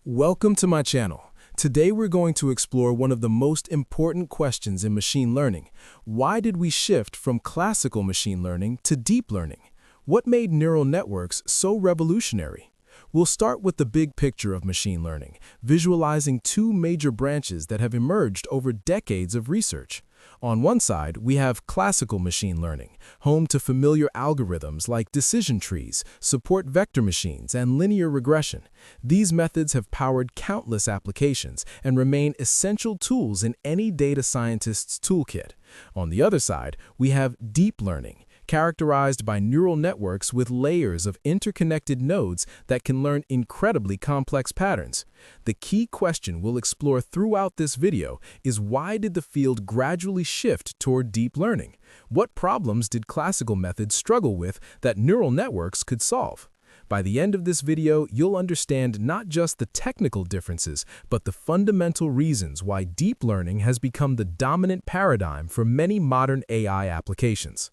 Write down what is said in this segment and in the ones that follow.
Welcome to my channel. Today we're going to explore one of the most important questions in machine learning. Why did we shift from classical machine learning to deep learning? What made neural networks so revolutionary? We'll start with the big picture of machine learning, visualizing two major branches that have emerged over decades of research. On one side, we have classical machine learning, home to familiar algorithms like decision trees, support vector machines, and linear regression. These methods have powered countless applications and remain essential tools in any data scientist's toolkit. On the other side, we have deep learning, characterized by neural networks with layers of interconnected nodes that can learn incredibly complex patterns. The key question we'll explore throughout this video is, why did the field gradually shift toward deep learning? What problems did classical methods struggle with that neural networks could solve? By the end of this video, you'll understand not just the technical differences, but the fundamental reasons why deep learning has become the dominant paradigm for many modern AI applications.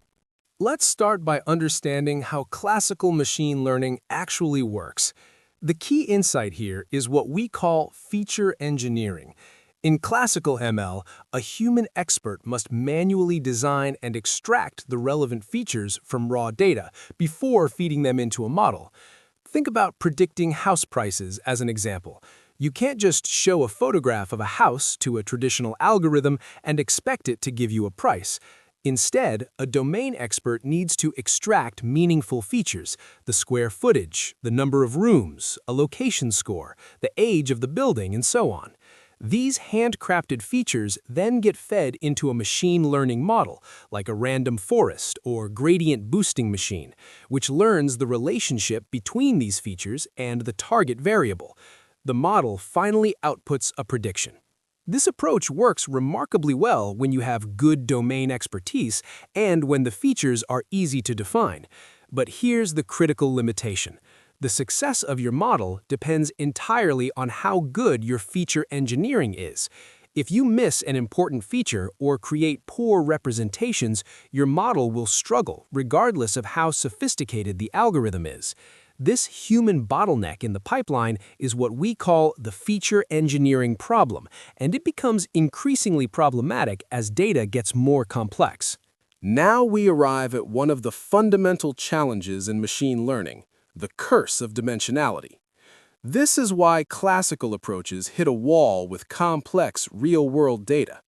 Let's start by understanding how classical machine learning actually works. The key insight here is what we call feature engineering. In classical ML, a human expert must manually design and extract the relevant features from raw data before feeding them into a model. Think about predicting house prices as an example. You can't just show a photograph of a house to a traditional algorithm and expect it to give you a price. Instead, a domain expert needs to extract meaningful features: the square footage, the number of rooms, a location score, the age of the building, and so on. These handcrafted features then get fed into a machine learning model, like a random forest or gradient boosting machine, which learns the relationship between these features and the target variable. The model finally outputs a prediction. This approach works remarkably well when you have good domain expertise and when the features are easy to define. But here's the critical limitation. The success of your model depends entirely on how good your feature engineering is. If you miss an important feature or create poor representations, your model will struggle regardless of how sophisticated the algorithm is. This human bottleneck in the pipeline is what we call the feature engineering problem, and it becomes increasingly problematic as data gets more complex. Now we arrive at one of the fundamental challenges in machine learning: the curse of dimensionality. This is why classical approaches hit a wall with complex real-world data.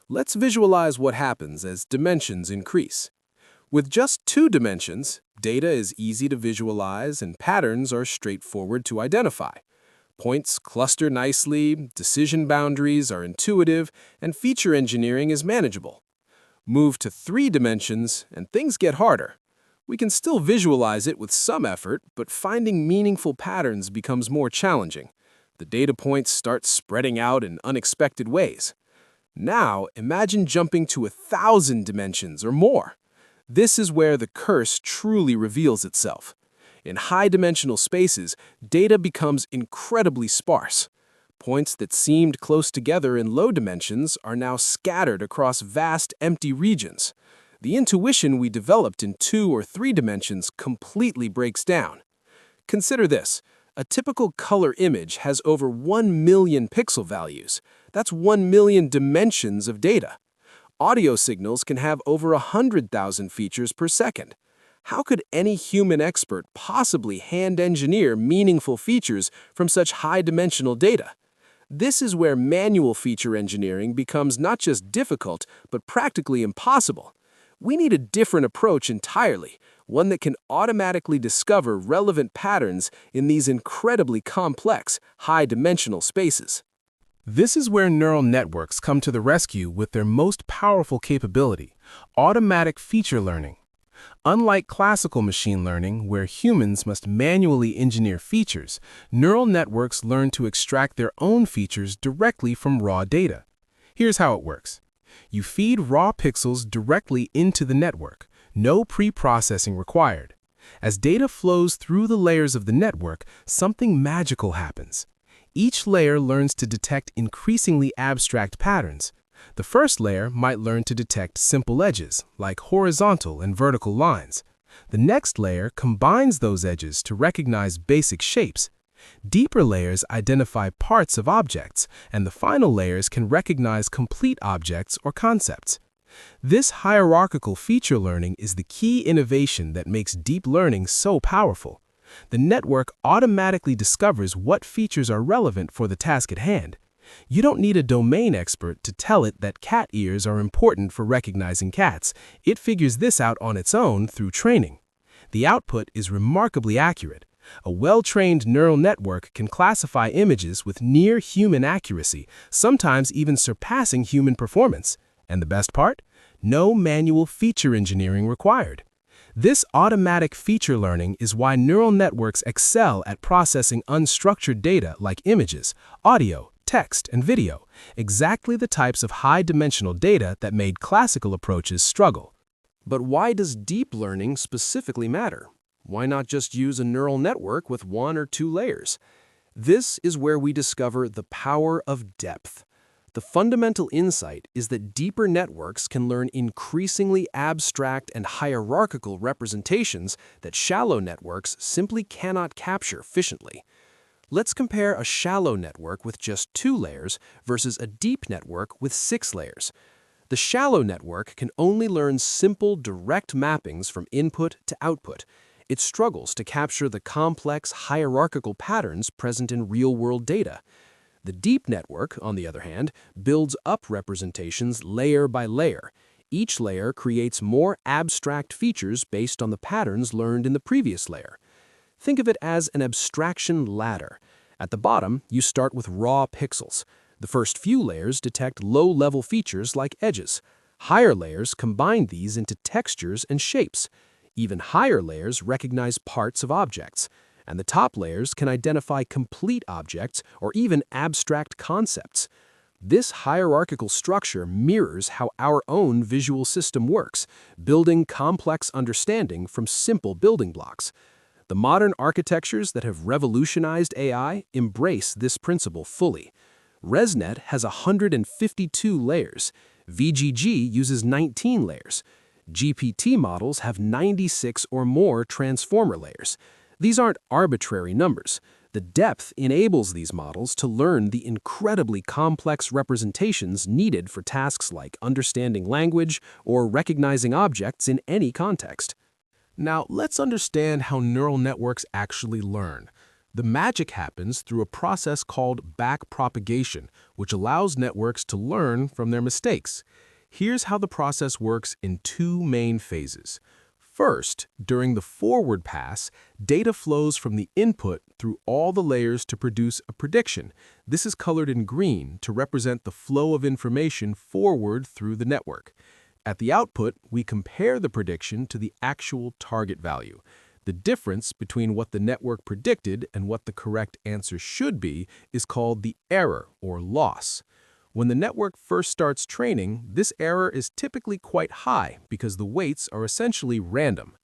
Let's visualize what happens as dimensions increase. With just 2 dimensions, data is easy to visualize and patterns are straightforward to identify. Points cluster nicely, decision boundaries are intuitive, and feature engineering is manageable. Move to 3 dimensions and things get harder. We can still visualize it with some effort, but finding meaningful patterns becomes more challenging. The data points start spreading out in unexpected ways. Now, imagine jumping to 1,000 dimensions or more. This is where the curse truly reveals itself. In high-dimensional spaces, data becomes incredibly sparse. Points that seemed close together in low dimensions are now scattered across vast, empty regions. The intuition we developed in 2 or 3 dimensions completely breaks down. Consider this: a typical color image has over 1 million pixel values. That's 1 million dimensions of data. Audio signals can have over 100,000 features per second. How could any human expert possibly hand-engineer meaningful features from such high-dimensional data? This is where manual feature engineering becomes not just difficult, but practically impossible. We need a different approach entirely, one that can automatically discover relevant patterns in these incredibly complex, high-dimensional spaces. This is where neural networks come to the rescue with their most powerful capability: automatic feature learning. Unlike classical machine learning, where humans must manually engineer features, neural networks learn to extract their own features directly from raw data. Here's how it works. You feed raw pixels directly into the network, no pre-processing required. As data flows through the layers of the network, something magical happens. Each layer learns to detect increasingly abstract patterns. The first layer might learn to detect simple edges, like horizontal and vertical lines. The next layer combines those edges to recognize basic shapes. Deeper layers identify parts of objects, and the final layers can recognize complete objects or concepts. This hierarchical feature learning is the key innovation that makes deep learning so powerful. The network automatically discovers what features are relevant for the task at hand. You don't need a domain expert to tell it that cat ears are important for recognizing cats. It figures this out on its own through training. The output is remarkably accurate. A well-trained neural network can classify images with near-human accuracy, sometimes even surpassing human performance. And the best part? No manual feature engineering required. This automatic feature learning is why neural networks excel at processing unstructured data like images, audio, text, and video, exactly the types of high-dimensional data that made classical approaches struggle. But why does deep learning specifically matter? Why not just use a neural network with 1 or 2 layers? This is where we discover the power of depth. The fundamental insight is that deeper networks can learn increasingly abstract and hierarchical representations that shallow networks simply cannot capture efficiently. Let's compare a shallow network with just 2 layers versus a deep network with 6 layers. The shallow network can only learn simple, direct mappings from input to output. It struggles to capture the complex, hierarchical patterns present in real-world data. The deep network, on the other hand, builds up representations layer by layer. Each layer creates more abstract features based on the patterns learned in the previous layer. Think of it as an abstraction ladder. At the bottom, you start with raw pixels. The first few layers detect low-level features like edges. Higher layers combine these into textures and shapes. Even higher layers recognize parts of objects. And the top layers can identify complete objects or even abstract concepts. This hierarchical structure mirrors how our own visual system works, building complex understanding from simple building blocks. The modern architectures that have revolutionized AI embrace this principle fully. ResNet has 152 layers. VGG uses 19 layers. GPT models have 96 or more transformer layers. These aren't arbitrary numbers. The depth enables these models to learn the incredibly complex representations needed for tasks like understanding language or recognizing objects in any context. Now, let's understand how neural networks actually learn. The magic happens through a process called backpropagation, which allows networks to learn from their mistakes. Here's how the process works in 2 main phases. First, during the forward pass, data flows from the input through all the layers to produce a prediction. This is colored in green to represent the flow of information forward through the network. At the output, we compare the prediction to the actual target value. The difference between what the network predicted and what the correct answer should be is called the error or loss. When the network first starts training, this error is typically quite high because the weights are essentially random.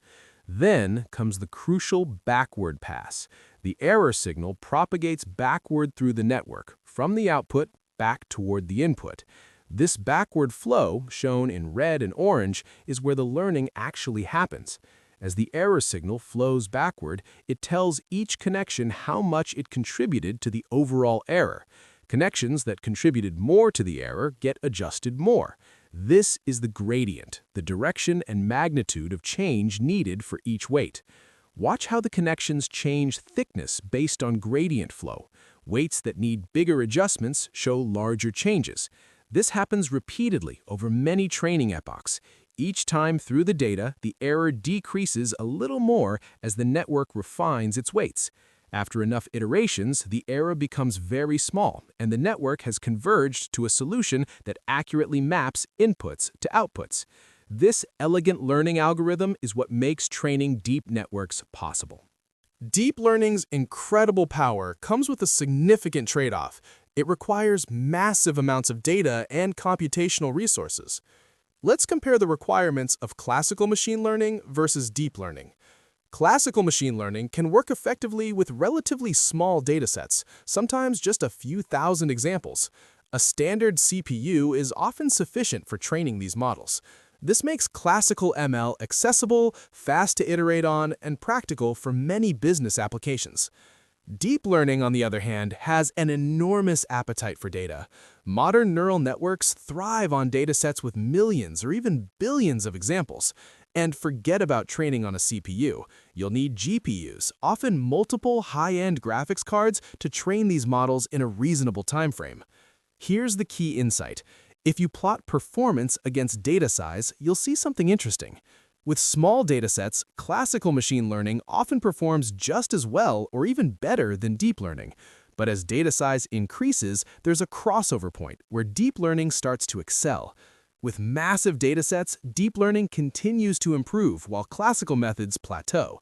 Then comes the crucial backward pass. The error signal propagates backward through the network, from the output back toward the input. This backward flow, shown in red and orange, is where the learning actually happens. As the error signal flows backward, it tells each connection how much it contributed to the overall error. Connections that contributed more to the error get adjusted more. This is the gradient, the direction and magnitude of change needed for each weight. Watch how the connections change thickness based on gradient flow. Weights that need bigger adjustments show larger changes. This happens repeatedly over many training epochs. Each time through the data, the error decreases a little more as the network refines its weights. After enough iterations, the error becomes very small, and the network has converged to a solution that accurately maps inputs to outputs. This elegant learning algorithm is what makes training deep networks possible. Deep learning's incredible power comes with a significant trade-off. It requires massive amounts of data and computational resources. Let's compare the requirements of classical machine learning versus deep learning. Classical machine learning can work effectively with relatively small datasets, sometimes just a few thousand examples. A standard CPU is often sufficient for training these models. This makes classical ML accessible, fast to iterate on, and practical for many business applications. Deep learning, on the other hand, has an enormous appetite for data. Modern neural networks thrive on datasets with millions or even billions of examples. And forget about training on a CPU. You'll need GPUs, often multiple high-end graphics cards, to train these models in a reasonable time frame. Here's the key insight. If you plot performance against data size, you'll see something interesting. With small datasets, classical machine learning often performs just as well or even better than deep learning. But as data size increases, there's a crossover point where deep learning starts to excel. With massive datasets, deep learning continues to improve while classical methods plateau.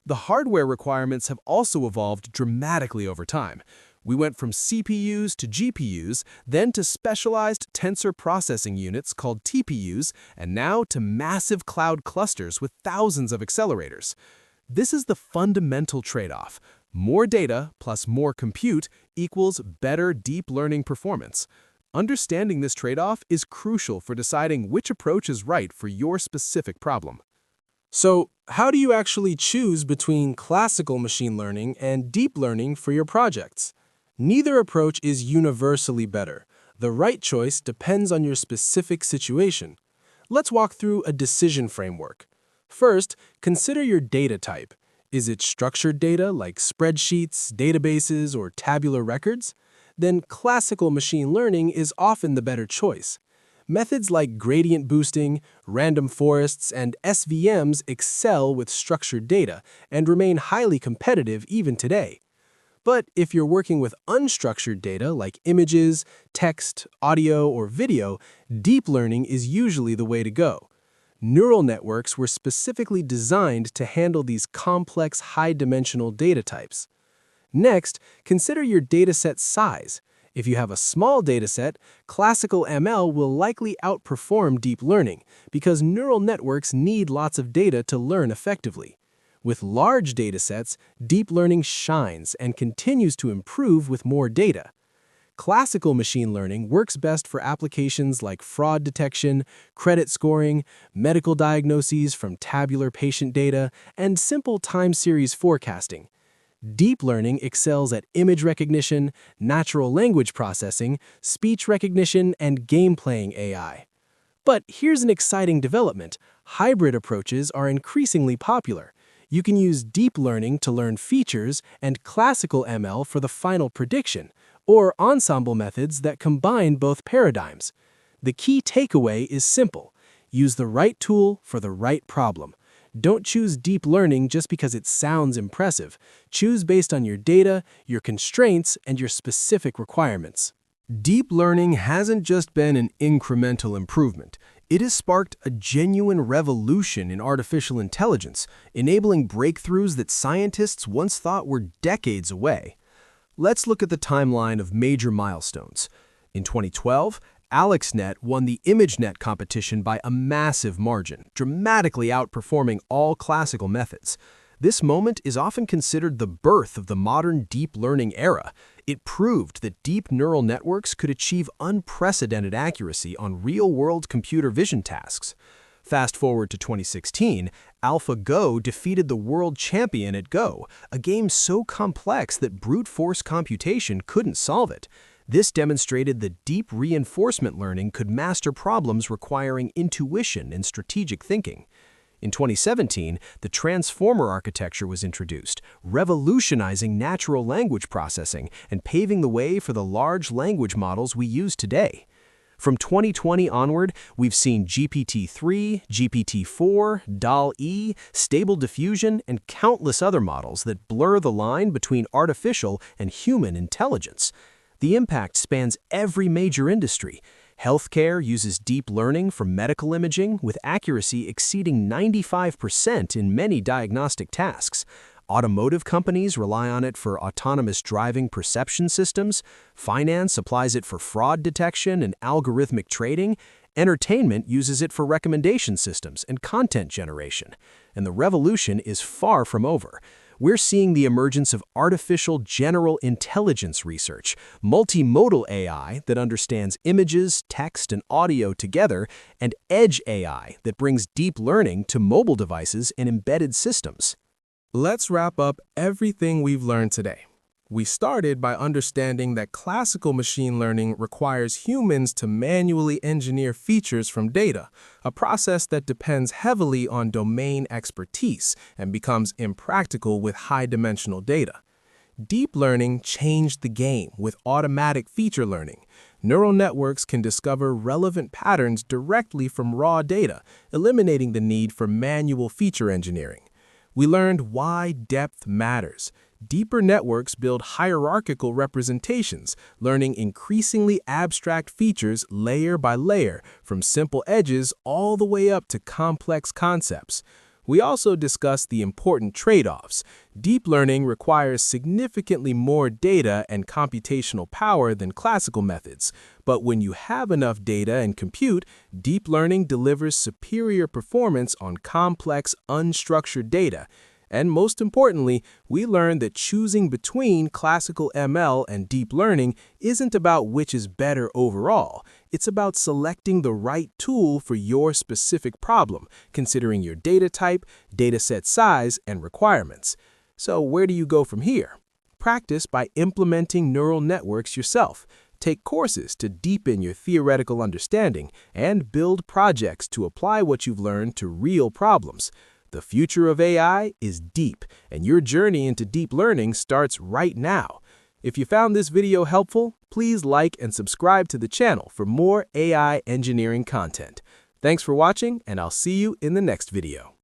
The hardware requirements have also evolved dramatically over time. We went from CPUs to GPUs, then to specialized tensor processing units called TPUs, and now to massive cloud clusters with thousands of accelerators. This is the fundamental trade-off. More data plus more compute equals better deep learning performance. Understanding this trade-off is crucial for deciding which approach is right for your specific problem. So, how do you actually choose between classical machine learning and deep learning for your projects? Neither approach is universally better. The right choice depends on your specific situation. Let's walk through a decision framework. First, consider your data type. Is it structured data like spreadsheets, databases, or tabular records? Then classical machine learning is often the better choice. Methods like gradient boosting, random forests, and SVMs excel with structured data and remain highly competitive even today. But if you're working with unstructured data like images, text, audio, or video, deep learning is usually the way to go. Neural networks were specifically designed to handle these complex high-dimensional data types. Next, consider your dataset size. If you have a small dataset, classical ML will likely outperform deep learning because neural networks need lots of data to learn effectively. With large datasets, deep learning shines and continues to improve with more data. Classical machine learning works best for applications like fraud detection, credit scoring, medical diagnoses from tabular patient data, and simple time series forecasting. Deep learning excels at image recognition, natural language processing, speech recognition, and game-playing AI. But here's an exciting development. Hybrid approaches are increasingly popular. You can use deep learning to learn features and classical ML for the final prediction, or ensemble methods that combine both paradigms. The key takeaway is simple. Use the right tool for the right problem. Don't choose deep learning just because it sounds impressive. Choose based on your data, your constraints, and your specific requirements. Deep learning hasn't just been an incremental improvement. It has sparked a genuine revolution in artificial intelligence, enabling breakthroughs that scientists once thought were decades away. Let's look at the timeline of major milestones. In 2012, AlexNet won the ImageNet competition by a massive margin, dramatically outperforming all classical methods. This moment is often considered the birth of the modern deep learning era. It proved that deep neural networks could achieve unprecedented accuracy on real-world computer vision tasks. Fast forward to 2016, AlphaGo defeated the world champion at Go, a game so complex that brute force computation couldn't solve it. This demonstrated that deep reinforcement learning could master problems requiring intuition and strategic thinking. In 2017, the transformer architecture was introduced, revolutionizing natural language processing and paving the way for the large language models we use today. From 2020 onward, we've seen GPT-3, GPT-4, DALL-E, Stable Diffusion, and countless other models that blur the line between artificial and human intelligence. The impact spans every major industry. Healthcare uses deep learning for medical imaging with accuracy exceeding 95% in many diagnostic tasks. Automotive companies rely on it for autonomous driving perception systems. Finance applies it for fraud detection and algorithmic trading. Entertainment uses it for recommendation systems and content generation. And the revolution is far from over. We're seeing the emergence of artificial general intelligence research, multimodal AI that understands images, text, and audio together, and edge AI that brings deep learning to mobile devices and embedded systems. Let's wrap up everything we've learned today. We started by understanding that classical machine learning requires humans to manually engineer features from data, a process that depends heavily on domain expertise and becomes impractical with high-dimensional data. Deep learning changed the game with automatic feature learning. Neural networks can discover relevant patterns directly from raw data, eliminating the need for manual feature engineering. We learned why depth matters. Deeper networks build hierarchical representations, learning increasingly abstract features layer by layer, from simple edges all the way up to complex concepts. We also discussed the important trade-offs. Deep learning requires significantly more data and computational power than classical methods. But when you have enough data and compute, deep learning delivers superior performance on complex, unstructured data. And most importantly, we learned that choosing between classical ML and deep learning isn't about which is better overall. It's about selecting the right tool for your specific problem, considering your data type, dataset size, and requirements. So where do you go from here? Practice by implementing neural networks yourself. Take courses to deepen your theoretical understanding, and build projects to apply what you've learned to real problems. The future of AI is deep, and your journey into deep learning starts right now. If you found this video helpful, please like and subscribe to the channel for more AI engineering content. Thanks for watching, and I'll see you in the next video.